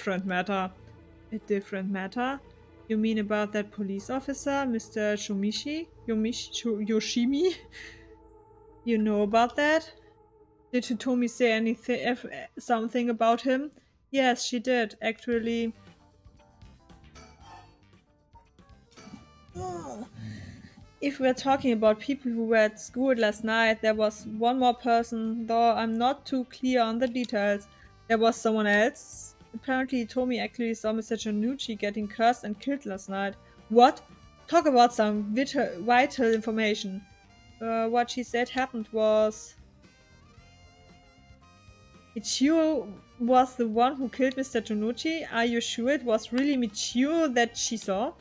different matter. A different matter? You mean about that police officer, Mr. Yoshimi? You know about that? Did Hitomi say anything, something about him? Yes, she did, actually. Oh. If we're talking about people who were at school last night, there was one more person, though I'm not too clear on the details. There was someone else? Apparently, Hitomi actually saw Mr. Janucci getting cursed and killed last night. What? Talk about some vital information. What she said happened was... Michio was the one who killed Mr. Janucci? Are you sure it was really Michio that she saw?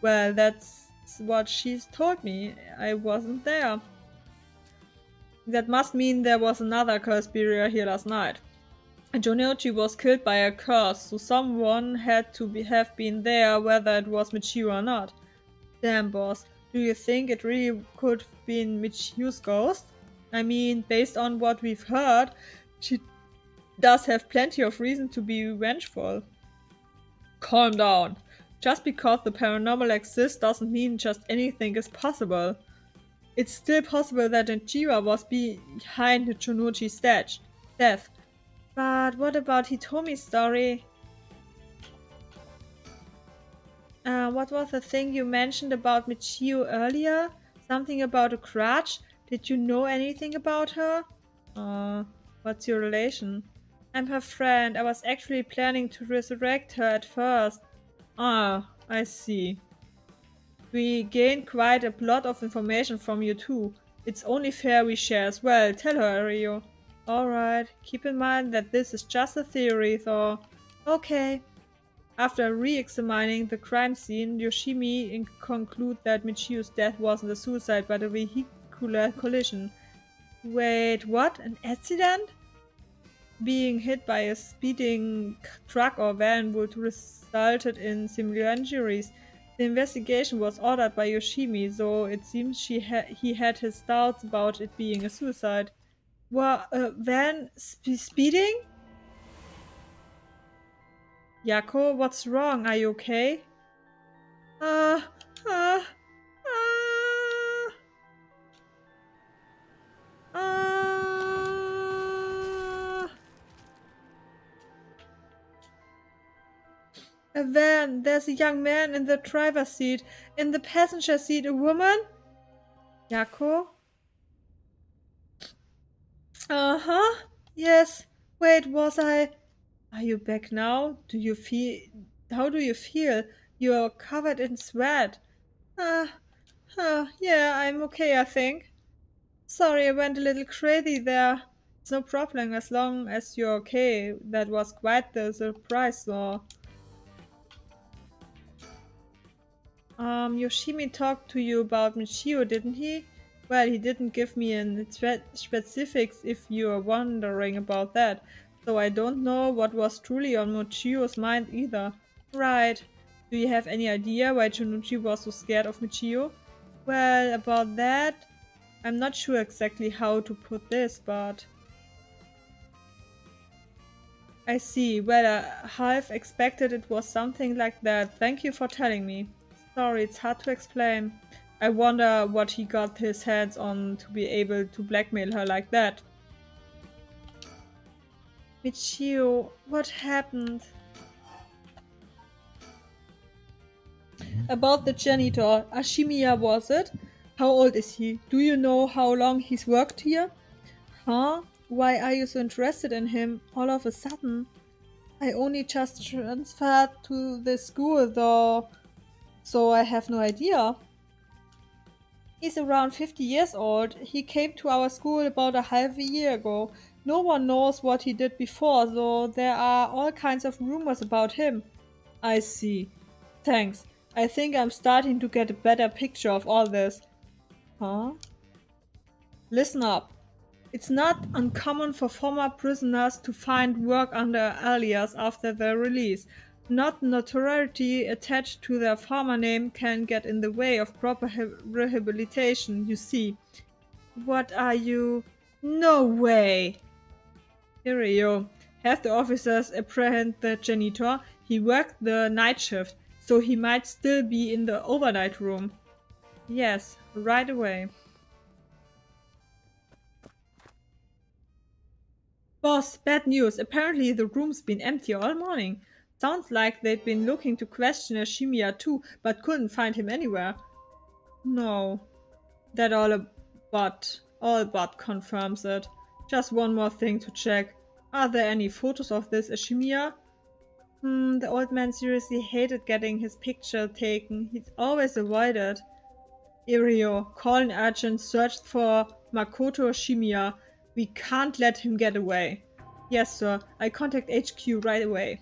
Well, that's what she's told me. I wasn't there. That must mean there was another curse barrier here last night. Jonichi was killed by a curse, so someone had to have been there, whether it was Michiru or not. Damn, boss. Do you think it really could have been Michiru's ghost? I mean, based on what we've heard, she does have plenty of reason to be vengeful. Calm down. Just because the paranormal exists doesn't mean just anything is possible. It's still possible that Nichira was behind Chonuchi's death. But what about Hitomi's story? What was the thing you mentioned about Michio earlier? Something about a crutch? Did you know anything about her? What's your relation? I'm her friend. I was actually planning to resurrect her at first. Ah, I see. We gained quite a lot of information from you too. It's only fair we share as well. Tell her, Ryo. Alright, keep in mind that this is just a theory, though. Okay. After re-examining the crime scene, Yoshimi concludes that Michio's death wasn't a suicide but a vehicular collision. Wait, what? An accident? Being hit by a speeding truck or van would resulted in similar injuries. The investigation was ordered by Yoshimi, though it seems he had his doubts about it being a suicide. Van speeding? Yako, what's wrong? Are you okay? Uh, uh, uh, uh. A van. There's a young man in the driver's seat. In the passenger seat, a woman? Yako? Uh-huh. Yes. Wait, was I... Are you back now? Do you feel... How do you feel? You're covered in sweat. Ah, yeah, I'm okay, I think. Sorry, I went a little crazy there. It's no problem as long as you're okay. That was quite the surprise, though. Yoshimi talked to you about Michio, didn't he? Well, he didn't give me any specifics if you're wondering about that, so I don't know what was truly on Michio's mind either. Right. Do you have any idea why Junuchi was so scared of Michio? Well, about that, I'm not sure exactly how to put this, but... I see. Well, I half expected it was something like that. Thank you for telling me. Sorry, it's hard to explain. I wonder what he got his hands on to be able to blackmail her like that. Michio, what happened? About the janitor, Ashimiya was it? How old is he? Do you know how long he's worked here? Huh? Why are you so interested in him all of a sudden? I only just transferred to this school though, so I have no idea. He's around 50 years old. He came to our school about a half a year ago. No one knows what he did before, though there are all kinds of rumors about him. I see. Thanks. I think I'm starting to get a better picture of all this. Huh? Listen up. It's not uncommon for former prisoners to find work under alias after their release. Not notoriety attached to their former name can get in the way of proper rehabilitation, you see. What are you? No way! Here you. Have the officers apprehend the janitor? He worked the night shift, so he might still be in the overnight room. Yes, right away. Boss, bad news. Apparently the room's been empty all morning. Sounds like they'd been looking to question Ashimiya too, but couldn't find him anywhere. No, that all but confirms it. Just one more thing to check. Are there any photos of this Ashimiya? The old man seriously hated getting his picture taken. He'd always avoided. Irio, call an agent, search for Makoto Shimiya. We can't let him get away. Yes, sir. I contact HQ right away.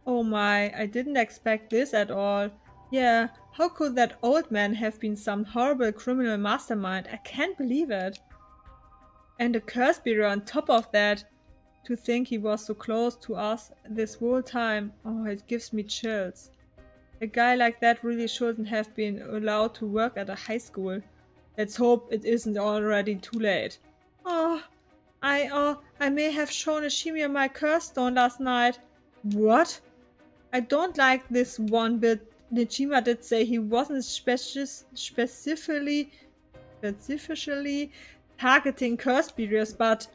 Oh my, I didn't expect this at all. Yeah, how could that old man have been some horrible criminal mastermind? I can't believe it. And a curse bearer on top of that. To think he was so close to us this whole time. Oh, it gives me chills. A guy like that really shouldn't have been allowed to work at a high school. Let's hope it isn't already too late. Oh, I may have shown Ashimia my curse stone last night. What? I don't like this one bit. Nijima did say he wasn't specifically targeting curse bearers, but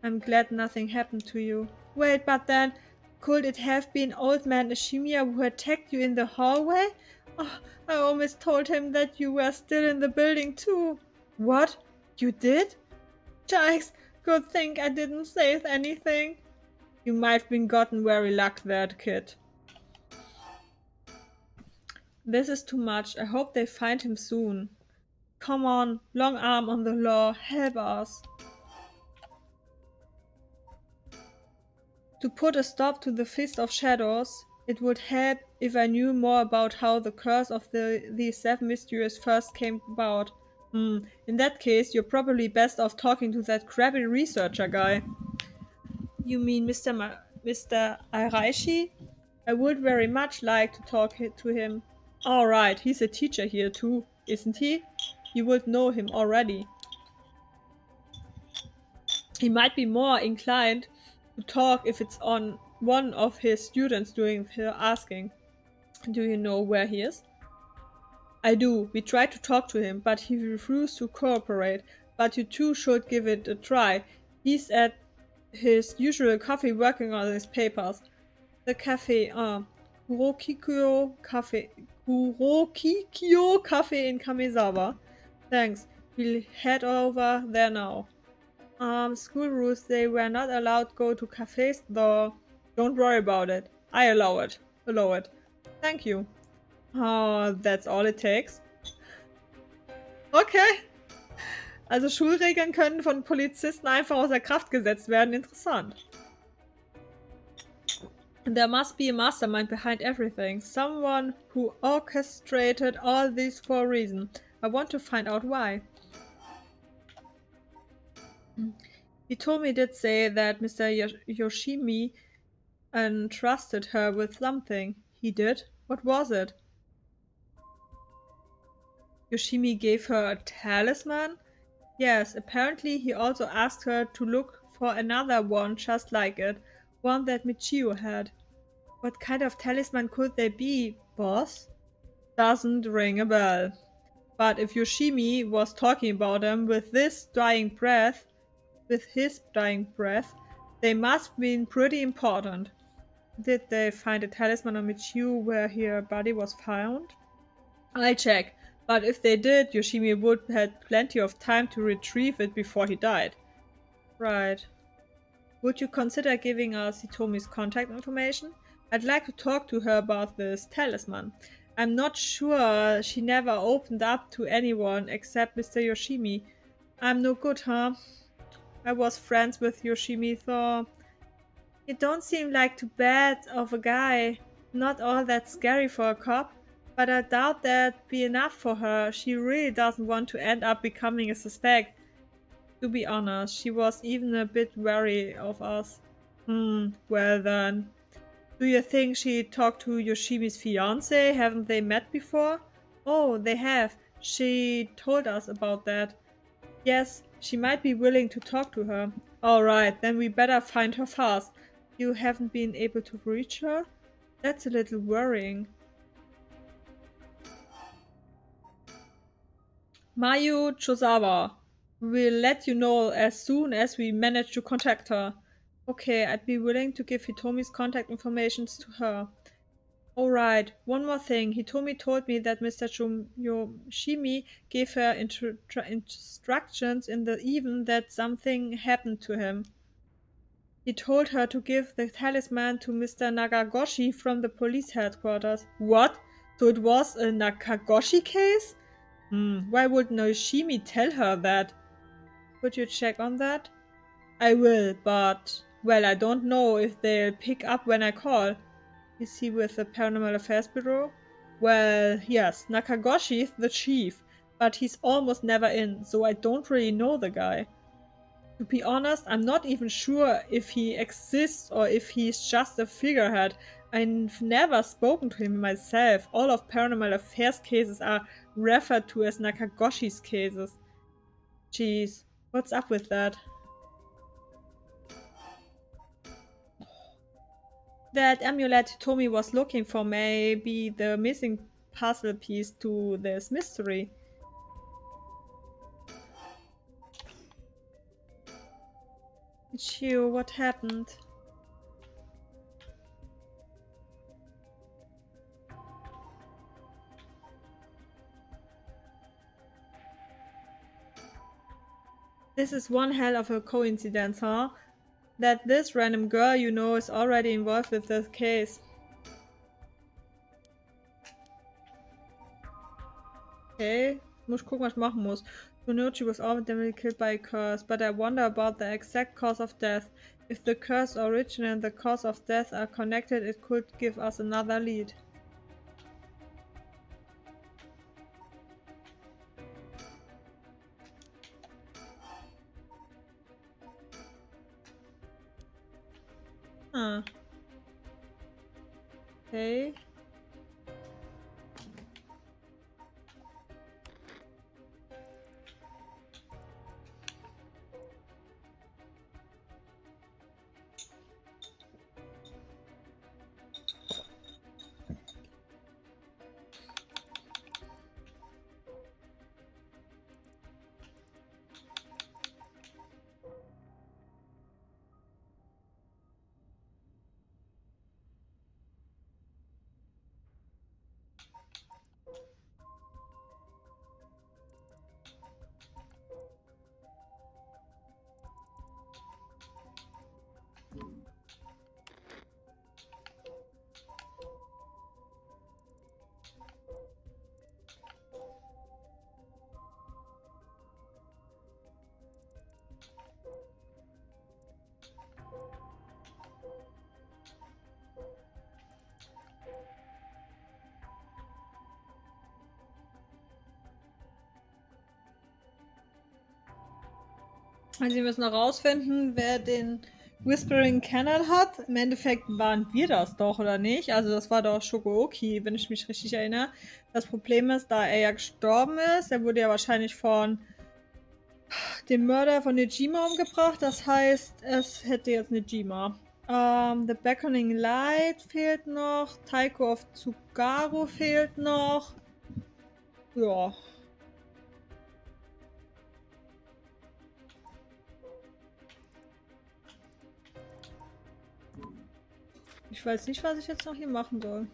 I'm glad nothing happened to you. Wait, but then, could it have been old man Ashimiya who attacked you in the hallway? Oh, I almost told him that you were still in the building too. What? You did? Jikes, good thing I didn't say anything. You might have been gotten very lucky there, kid. This is too much. I hope they find him soon. Come on, long arm on the law, help us. To put a stop to the Fist of Shadows, it would help if I knew more about how the curse of these 7 mysteries first came about. In that case, you're probably best off talking to that crappy researcher guy. You mean Mr. Araishi? I would very much like to talk to him. Alright, he's a teacher here too, isn't he? You would know him already. He might be more inclined to talk if it's on one of his students doing the asking. Do you know where he is? I do. We tried to talk to him, but he refused to cooperate. But you two should give it a try. He's at his usual coffee working on his papers. The cafe, Kurokikyo Cafe in Kamizawa. Thanks. We'll head over there now. School rules, they were not allowed to go to cafes though. Don't worry about it. I allow it. Allow it. Thank you. Oh, that's all it takes. Okay. Also Schulregeln können von Polizisten einfach außer Kraft gesetzt werden. Interessant. There must be a mastermind behind everything. Someone who orchestrated all this for a reason. I want to find out why. Hitomi did say that Mr. Yoshimi entrusted her with something. He did? What was it? Yoshimi gave her a talisman? Yes, apparently he also asked her to look for another one just like it. One that Michio had. What kind of talisman could they be, boss? Doesn't ring a bell. But if Yoshimi was talking about them with his dying breath, they must have been pretty important. Did they find a talisman on Michiu where her body was found? I'll check, but if they did, Yoshimi would have had plenty of time to retrieve it before he died. Right. Would you consider giving us Hitomi's contact information? I'd like to talk to her about this talisman. I'm not sure she never opened up to anyone except Mr. Yoshimi. I'm no good, huh? I was friends with Yoshimi, so... You don't seem like too bad of a guy. Not all that scary for a cop. But I doubt that'd be enough for her. She really doesn't want to end up becoming a suspect. To be honest, she was even a bit wary of us. Well then. Do you think she talked to Yoshimi's fiance? Haven't they met before? Oh, they have. She told us about that. Yes, she might be willing to talk to her. Alright, then we better find her fast. You haven't been able to reach her? That's a little worrying. Mayu Chozawa. We'll let you know as soon as we manage to contact her. Okay, I'd be willing to give Hitomi's contact information to her. Alright, one more thing. Hitomi told me that Mr. Yoshimi gave her instructions in the even that something happened to him. He told her to give the talisman to Mr. Nagagoshi from the police headquarters. What? So it was a Nakagoshi case? Why would Noshimi tell her that? Could you check on that? I will, but... Well, I don't know if they'll pick up when I call. Is he with the Paranormal Affairs Bureau? Well, yes, Nakagoshi is the chief, but he's almost never in, so I don't really know the guy. To be honest, I'm not even sure if he exists or if he's just a figurehead. I've never spoken to him myself. All of Paranormal Affairs cases are referred to as Nakagoshi's cases. Jeez, what's up with that? That amulet Tommy was looking for may be the missing puzzle piece to this mystery. Michio, what happened? This is one hell of a coincidence, huh? That this random girl you know is already involved with this case. Okay, muss gucken, was ich machen muss. Nochi was ultimately killed by a curse, but I wonder about the exact cause of death. If the curse origin and the cause of death are connected, it could give us another lead. Huh. Okay. Also wir müssen herausfinden, wer den Whispering Canal hat. Im Endeffekt waren wir das doch, oder nicht? Also das war doch Shokooki, wenn ich mich richtig erinnere. Das Problem ist, da er ja gestorben ist, er wurde ja wahrscheinlich von dem Mörder von Nejima umgebracht. Das heißt, es hätte jetzt Nejima. The Beckoning Light fehlt noch. Taiko of Tsugaru fehlt noch. Ja. Ich weiß nicht, was ich jetzt noch hier machen soll.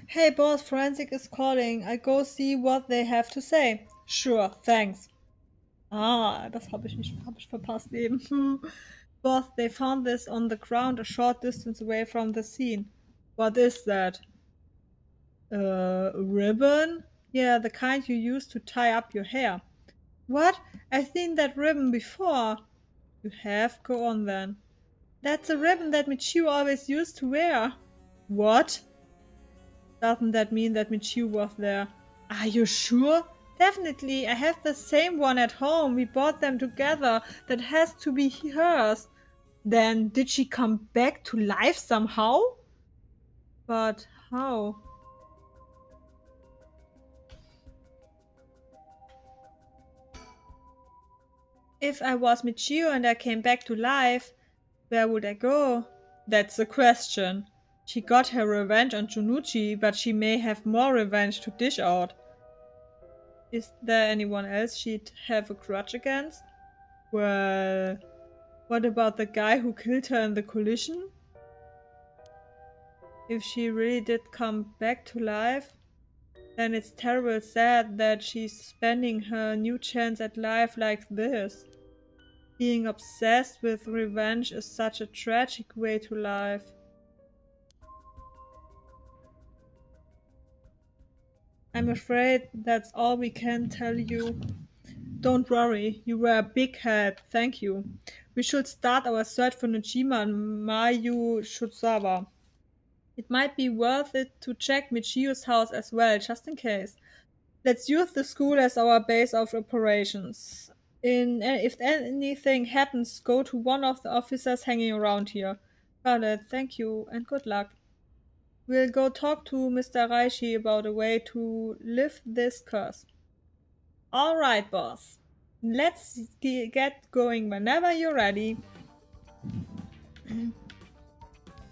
Hey boss, Forensic is calling. I go see what they have to say. Sure, thanks. Ah, das habe ich nicht, habe ich verpasst eben. Boss, they found this on the ground a short distance away from the scene. What is that? Ribbon? Yeah, the kind you use to tie up your hair. What? I've seen that ribbon before. You have? Go on then. That's a ribbon that Michio always used to wear. What? Doesn't that mean that Michiu was there? Are you sure? Definitely, I have the same one at home. We bought them together. That has to be hers. Then, did she come back to life somehow? But how? If I was Michiu and I came back to life, where would I go? That's the question. She got her revenge on Junichi, but she may have more revenge to dish out. Is there anyone else she'd have a grudge against? Well, what about the guy who killed her in the collision? If she really did come back to life, then it's terrible sad that she's spending her new chance at life like this. Being obsessed with revenge is such a tragic way to life. I'm afraid that's all we can tell you. Don't worry, you were a big help, thank you. We should start our search for Nojima and Mayu Shutsawa. It might be worth it to check Michiyo's house as well, just in case. Let's use the school as our base of operations. If anything happens, go to one of the officers hanging around here. Got it, thank you, and good luck. We'll go talk to Mr. Raishi about a way to lift this curse. Alright, boss. Let's get going whenever you're ready.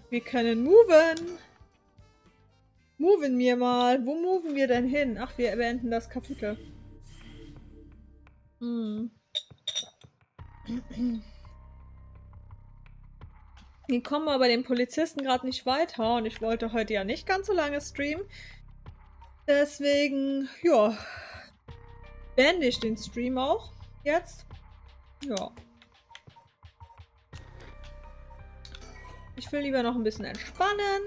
Wir können moven. Moven wir mal. Wo moven wir denn hin? Ach, wir beenden das Kapitel. Wir kommen aber den Polizisten gerade nicht weiter und ich wollte heute ja nicht ganz so lange streamen. Deswegen, ja, beende ich den Stream auch jetzt. Ja. Ich will lieber noch ein bisschen entspannen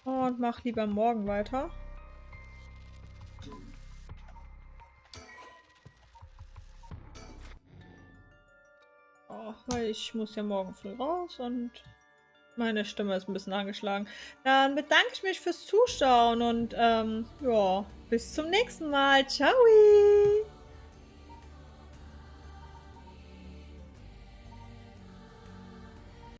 und mache lieber morgen weiter. Oh, weil ich muss ja morgen früh raus und meine Stimme ist ein bisschen angeschlagen. Dann bedanke ich mich fürs Zuschauen und ja, bis zum nächsten Mal. Ciao!